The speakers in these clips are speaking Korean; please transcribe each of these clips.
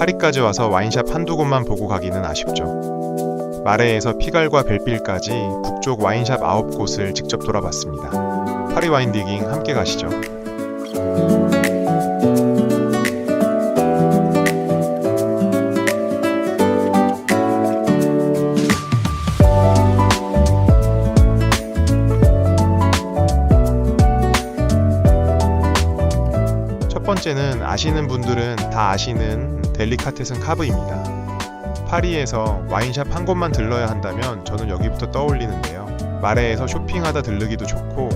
파리까지 와서 와인샵 한두 곳만 보고 가기는 아쉽죠. 마레에서 피갈과 벨빌까지 북쪽 와인샵 9곳을 직접 돌아봤습니다. 파리 와인 디깅 함께 가시죠. 첫 번째는 아시는 분들은 다 아시는 델리카테슨 카브입니다. 파리에서 와인샵 한 곳만 들러야 한다면 저는 여기부터 떠올리는데요. 마레에서 쇼핑하다 들르기도 좋고,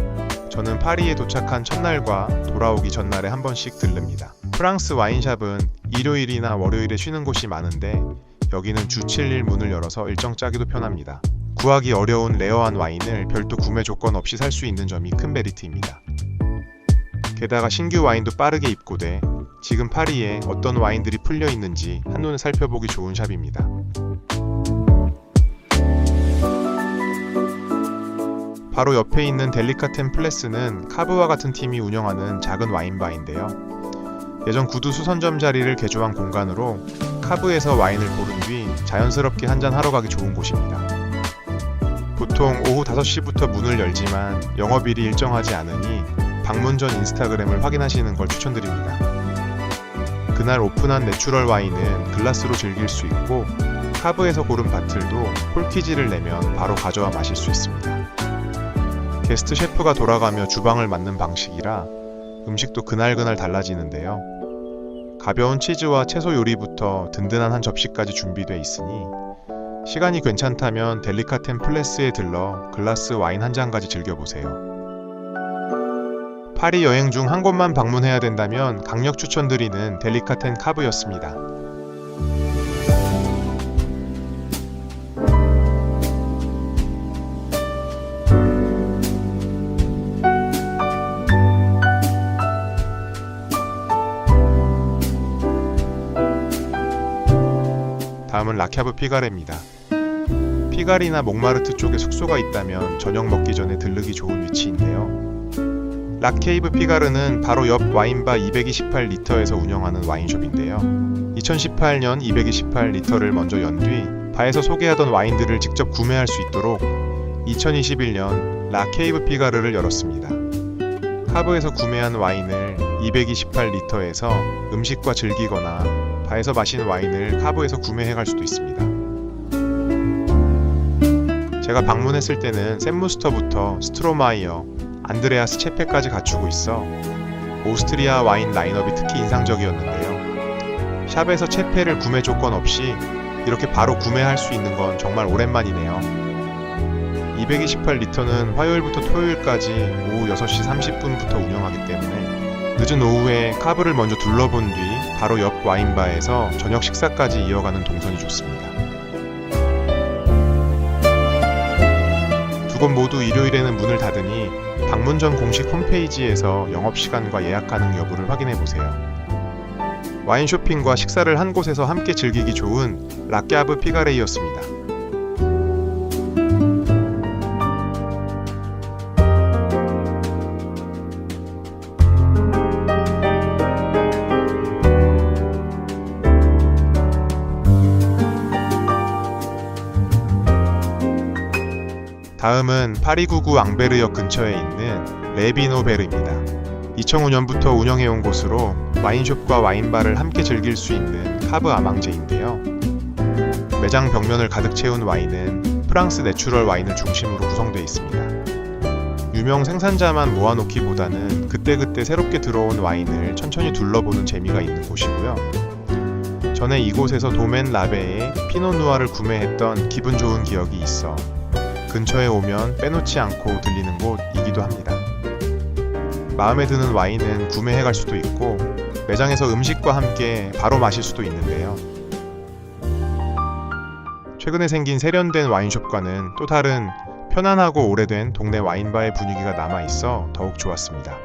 저는 파리에 도착한 첫날과 돌아오기 전날에 한 번씩 들릅니다. 프랑스 와인샵은 일요일이나 월요일에 쉬는 곳이 많은데 여기는 주 7일 문을 열어서 일정 짜기도 편합니다. 구하기 어려운 레어한 와인을 별도 구매 조건 없이 살 수 있는 점이 큰 메리트입니다. 게다가 신규 와인도 빠르게 입고돼 지금 파리에 어떤 와인들이 풀려 있는지 한눈에 살펴보기 좋은 샵입니다. 바로 옆에 있는 델리카텐 플레스는 카브와 같은 팀이 운영하는 작은 와인바인데요. 예전 구두 수선점 자리를 개조한 공간으로 카브에서 와인을 고른 뒤 자연스럽게 한잔 하러 가기 좋은 곳입니다. 보통 오후 5시부터 문을 열지만 영업일이 일정하지 않으니 방문 전 인스타그램을 확인하시는 걸 추천드립니다. 그날 오픈한 내추럴 와인은 글라스로 즐길 수 있고, 카브에서 고른 바틀도 폴키지를 내면 바로 가져와 마실 수 있습니다. 게스트 셰프가 돌아가며 주방을 맡는 방식이라 음식도 그날그날 달라지는데요. 가벼운 치즈와 채소 요리부터 든든한 한 접시까지 준비돼 있으니 시간이 괜찮다면 델리카텐 플레스에 들러 글라스 와인 한 잔까지 즐겨보세요. 파리 여행 중 한 곳만 방문해야 된다면 강력 추천드리는 델리카텐 카브였습니다. 다음은 라캬브 피가레입니다. 피갈이나 몽마르트 쪽에 숙소가 있다면 저녁 먹기 전에 들르기 좋은 위치인데요. 라케이브 피가르는 바로 옆 와인바 228리터에서 운영하는 와인숍인데요. 2018년 228리터를 먼저 연 뒤 바에서 소개하던 와인들을 직접 구매할 수 있도록 2021년 라케이브 피가르를 열었습니다. 카브에서 구매한 와인을 228리터에서 음식과 즐기거나 바에서 마신 와인을 카브에서 구매해 갈 수도 있습니다. 제가 방문했을 때는 샘무스터부터 스트로마이어, 안드레아스 체페까지 갖추고 있어 오스트리아 와인 라인업이 특히 인상적이었는데요. 샵에서 체페를 구매 조건 없이 이렇게 바로 구매할 수 있는 건 정말 오랜만이네요. 228리터는 화요일부터 토요일까지 오후 6시 30분부터 운영하기 때문에 늦은 오후에 카브를 먼저 둘러본 뒤 바로 옆 와인바에서 저녁 식사까지 이어가는 동선이 좋습니다. 두 곳 모두 일요일에는 문을 닫으니 방문 전 공식 홈페이지에서 영업시간과 예약 가능 여부를 확인해보세요. 와인 쇼핑과 식사를 한 곳에서 함께 즐기기 좋은 라캬브 피가레이였습니다. 다음은 파리 구구 앙베르역 근처에 있는 레비노베르입니다. 2005년부터 운영해온 곳으로 와인숍과 와인바를 함께 즐길 수 있는 카브 아망제인데요. 매장 벽면을 가득 채운 와인은 프랑스 내추럴 와인을 중심으로 구성되어 있습니다. 유명 생산자만 모아놓기보다는 그때그때 새롭게 들어온 와인을 천천히 둘러보는 재미가 있는 곳이고요. 전에 이곳에서 도멘 라베의 피노누아를 구매했던 기분 좋은 기억이 있어 근처에 오면 빼놓지 않고 들리는 곳이기도 합니다. 마음에 드는 와인은 구매해 갈 수도 있고 매장에서 음식과 함께 바로 마실 수도 있는데요. 최근에 생긴 세련된 와인숍과는 또 다른 편안하고 오래된 동네 와인바의 분위기가 남아있어 더욱 좋았습니다.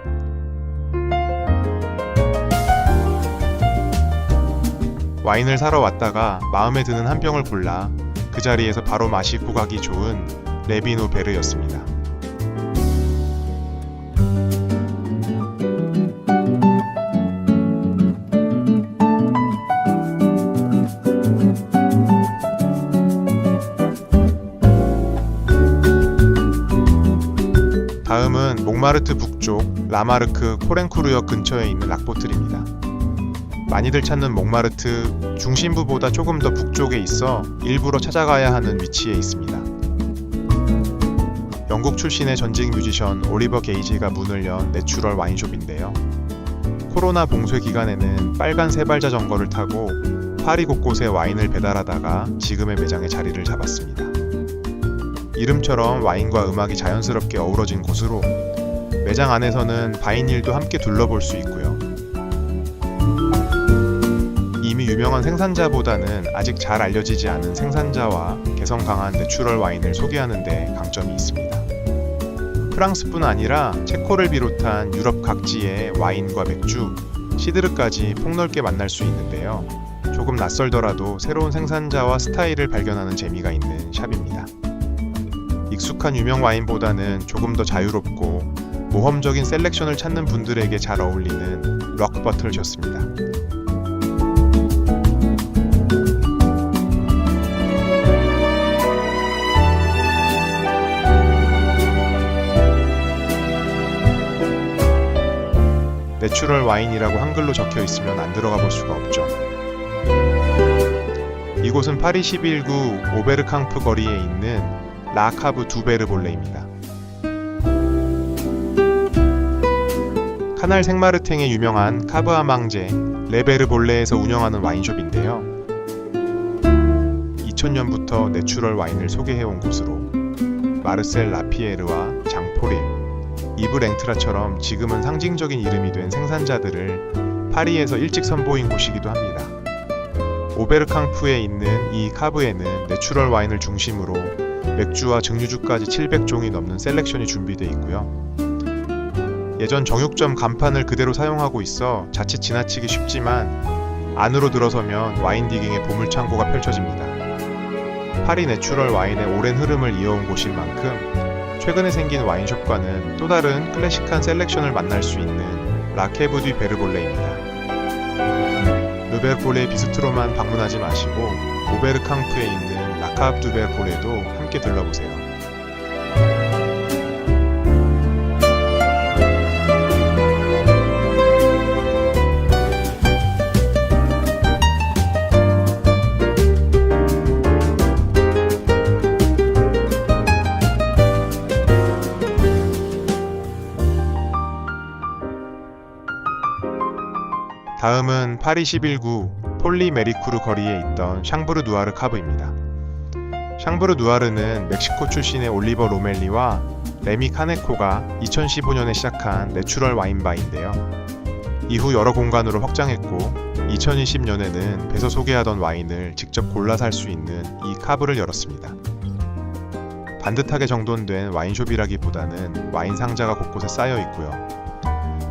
와인을 사러 왔다가 마음에 드는 한 병을 골라 그 자리에서 바로 마시고 가기 좋은 레비노베르였습니다. 몽마르트 북쪽 라마르크 코렌쿠르역 근처에 있는 락보틀입니다. 많이들 찾는 몽마르트 중심부보다 조금 더 북쪽에 있어 일부러 찾아가야 하는 위치에 있습니다. 영국 출신의 전직 뮤지션 올리버 게이지가 문을 연 내추럴 와인숍인데요. 코로나 봉쇄 기간에는 빨간 세발 자전거를 타고 파리 곳곳에 와인을 배달하다가 지금의 매장에 자리를 잡았습니다. 이름처럼 와인과 음악이 자연스럽게 어우러진 곳으로 매장 안에서는 바이닐도 함께 둘러볼 수 있고요. 이미 유명한 생산자보다는 아직 잘 알려지지 않은 생산자와 개성 강한 내추럴 와인을 소개하는 데 강점이 있습니다. 프랑스뿐 아니라 체코를 비롯한 유럽 각지의 와인과 맥주, 시드르까지 폭넓게 만날 수 있는데요. 조금 낯설더라도 새로운 생산자와 스타일을 발견하는 재미가 있는 샵입니다. 익숙한 유명 와인보다는 조금 더 자유롭고 모험적인 셀렉션을 찾는 분들에게 잘 어울리는 럭버틀이었습니다. 내추럴 와인이라고 한글로 적혀 있으면 안 들어가 볼 수가 없죠. 이곳은 파리 11구 오베르캉프 거리에 있는 라 카브 두 베르볼레입니다. 카날 생마르탱에 유명한 카브 아망제 레 베르볼레에서 운영하는 와인숍인데요. 2000년부터 내추럴 와인을 소개해온 곳으로 마르셀 라피에르와 장포릴, 이브 랭트라처럼 지금은 상징적인 이름이 된 생산자들을 파리에서 일찍 선보인 곳이기도 합니다. 오베르캉프에 있는 이 카브에는 내추럴 와인을 중심으로 맥주와 증류주까지 700종이 넘는 셀렉션이 준비되어 있고요. 예전 정육점 간판을 그대로 사용하고 있어 자칫 지나치기 쉽지만 안으로 들어서면 와인 디깅의 보물창고가 펼쳐집니다. 파리 내추럴 와인의 오랜 흐름을 이어온 곳인 만큼 최근에 생긴 와인숍과는 또 다른 클래식한 셀렉션을 만날 수 있는 라케브 디 베르볼레입니다. 르베르볼레 비스트로만 방문하지 마시고 오베르캉프에 있는 라카브 두 베르볼레도 함께 들러보세요. 다음은 파리 11구 폴리 메리쿠르 거리에 있던 샹브르 누아르 카브입니다. 샹브르 누아르는 멕시코 출신의 올리버 로멜리와 레미 카네코가 2015년에 시작한 내추럴 와인바인데요. 이후 여러 공간으로 확장했고 2020년에는 배서 소개하던 와인을 직접 골라 살 수 있는 이 카브를 열었습니다. 반듯하게 정돈된 와인숍이라기보다는 와인 상자가 곳곳에 쌓여 있고요.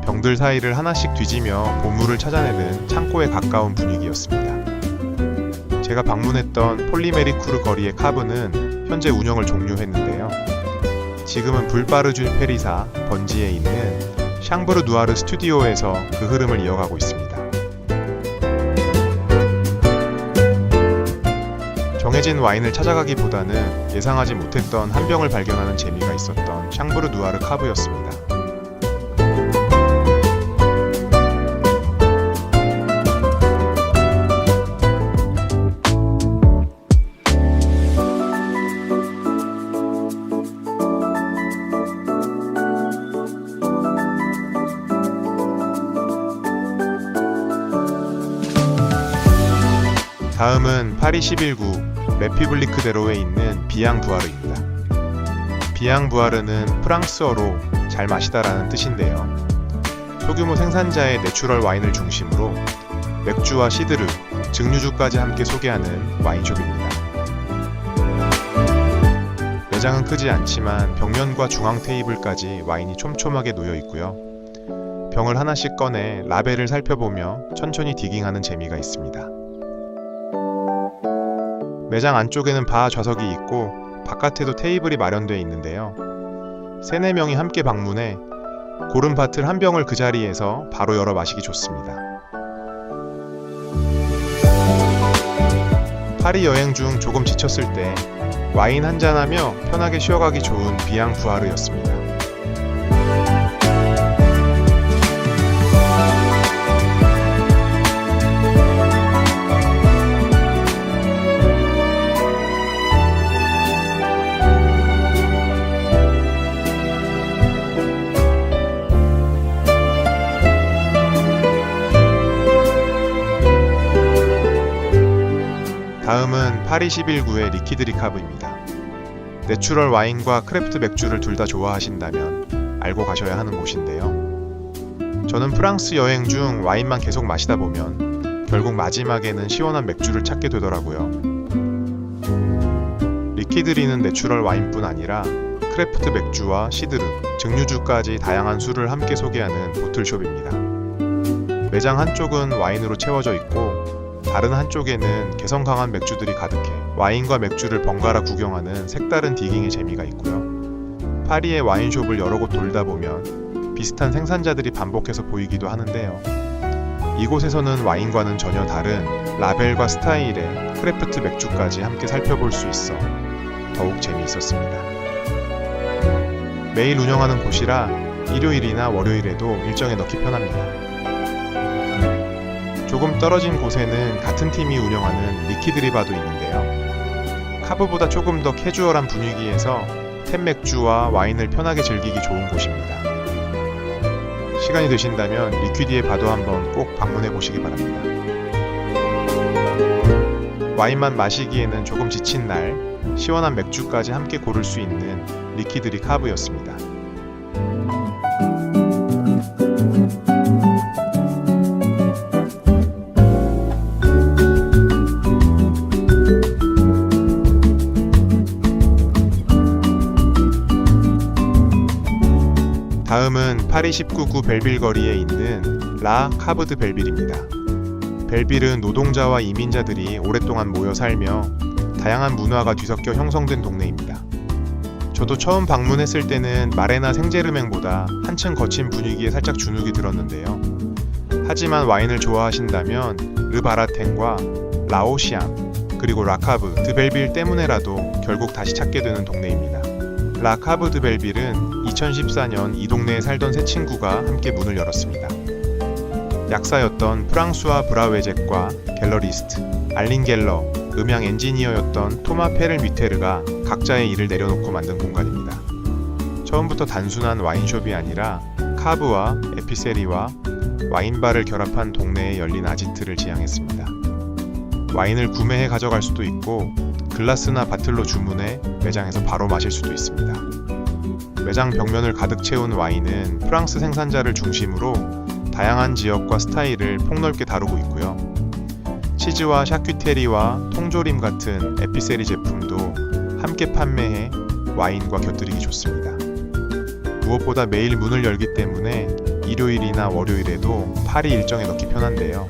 병들 사이를 하나씩 뒤지며 보물을 찾아내는 창고에 가까운 분위기였습니다. 제가 방문했던 폴리메리쿠르 거리의 카브는 현재 운영을 종료했는데요. 지금은 불바르주 페리사 번지에 있는 샹브르 누아르 스튜디오에서 그 흐름을 이어가고 있습니다. 정해진 와인을 찾아가기보다는 예상하지 못했던 한 병을 발견하는 재미가 있었던 샹브르 누아르 카브였습니다. 다음은 파리 11구 레피블리크데로에 있는 비앙 부아르입니다. 비앙 부아르는 프랑스어로 잘 마시다라는 뜻인데요. 소규모 생산자의 내추럴 와인을 중심으로 맥주와 시드르, 증류주까지 함께 소개하는 와인숍입니다. 매장은 크지 않지만 벽면과 중앙 테이블까지 와인이 촘촘하게 놓여 있고요. 병을 하나씩 꺼내 라벨을 살펴보며 천천히 디깅하는 재미가 있습니다. 매장 안쪽에는 바 좌석이 있고 바깥에도 테이블이 마련되어 있는데요. 3-4명이 함께 방문해 고른 바틀 한 병을 그 자리에서 바로 열어 마시기 좋습니다. 파리 여행 중 조금 지쳤을 때 와인 한잔하며 편하게 쉬어가기 좋은 비앙 부아르였습니다. 다음은 파리 11구의 리퀴드 카브입니다. 내추럴 와인과 크래프트 맥주를 둘 다 좋아하신다면 알고 가셔야 하는 곳인데요. 저는 프랑스 여행 중 와인만 계속 마시다 보면 결국 마지막에는 시원한 맥주를 찾게 되더라고요. 리퀴드리는 내추럴 와인뿐 아니라 크래프트 맥주와 시드르, 증류주까지 다양한 술을 함께 소개하는 보틀숍입니다. 매장 한쪽은 와인으로 채워져 있고 다른 한쪽에는 개성 강한 맥주들이 가득해 와인과 맥주를 번갈아 구경하는 색다른 디깅의 재미가 있고요. 파리의 와인숍을 여러 곳 돌다 보면 비슷한 생산자들이 반복해서 보이기도 하는데요. 이곳에서는 와인과는 전혀 다른 라벨과 스타일의 크래프트 맥주까지 함께 살펴볼 수 있어 더욱 재미있었습니다. 매일 운영하는 곳이라 일요일이나 월요일에도 일정에 넣기 편합니다. 조금 떨어진 곳에는 같은 팀이 운영하는 리퀴드리바도 있는데요. 카브보다 조금 더 캐주얼한 분위기에서 템 맥주와 와인을 편하게 즐기기 좋은 곳입니다. 시간이 되신다면 리퀴디에 바도 한번 꼭 방문해 보시기 바랍니다. 와인만 마시기에는 조금 지친 날, 시원한 맥주까지 함께 고를 수 있는 리퀴드 카브였습니다. 다음은 파리 19구 벨빌 거리에 있는 라 카브 드 벨빌입니다. 벨빌은 노동자와 이민자들이 오랫동안 모여 살며 다양한 문화가 뒤섞여 형성된 동네입니다. 저도 처음 방문했을 때는 마레나 생제르맹보다 한층 거친 분위기에 살짝 주눅이 들었는데요. 하지만 와인을 좋아하신다면 르바라텐과 라오시앙 그리고 라카브 드 벨빌 때문에라도 결국 다시 찾게 되는 동네입니다. 라카브 드 벨빌은 2014년 이 동네에 살던 세 친구가 함께 문을 열었습니다. 약사였던 프랑수아 브라웨젝과 갤러리스트 알린 갤러, 음향 엔지니어였던 토마 페를미테르가 각자의 일을 내려놓고 만든 공간입니다. 처음부터 단순한 와인숍이 아니라 카브와 에피세리와 와인바를 결합한 동네에 열린 아지트를 지향했습니다. 와인을 구매해 가져갈 수도 있고 글라스나 바틀로 주문해 매장에서 바로 마실 수도 있습니다. 매장 벽면을 가득 채운 와인은 프랑스 생산자를 중심으로 다양한 지역과 스타일을 폭넓게 다루고 있고요. 치즈와 샤큐테리와 통조림 같은 에피세리 제품도 함께 판매해 와인과 곁들이기 좋습니다. 무엇보다 매일 문을 열기 때문에 일요일이나 월요일에도 파리 일정에 넣기 편한데요.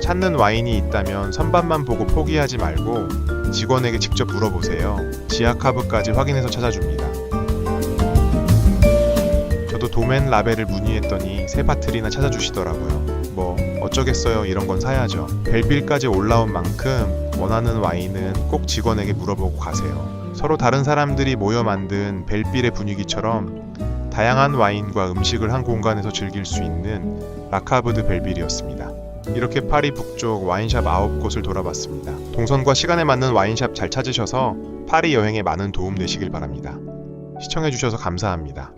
찾는 와인이 있다면 선반만 보고 포기하지 말고 직원에게 직접 물어보세요. 지하 카브까지 확인해서 찾아줍니다. 저도 도멘 라벨을 문의했더니 세 바틀이나 찾아주시더라고요. 뭐 어쩌겠어요, 이런 건 사야죠. 벨빌까지 올라온 만큼 원하는 와인은 꼭 직원에게 물어보고 가세요. 서로 다른 사람들이 모여 만든 벨빌의 분위기처럼 다양한 와인과 음식을 한 공간에서 즐길 수 있는 라카브 드 벨빌이었습니다. 이렇게 파리 북쪽 와인샵 9곳을 돌아봤습니다. 동선과 시간에 맞는 와인샵 잘 찾으셔서 파리 여행에 많은 도움 되시길 바랍니다. 시청해주셔서 감사합니다.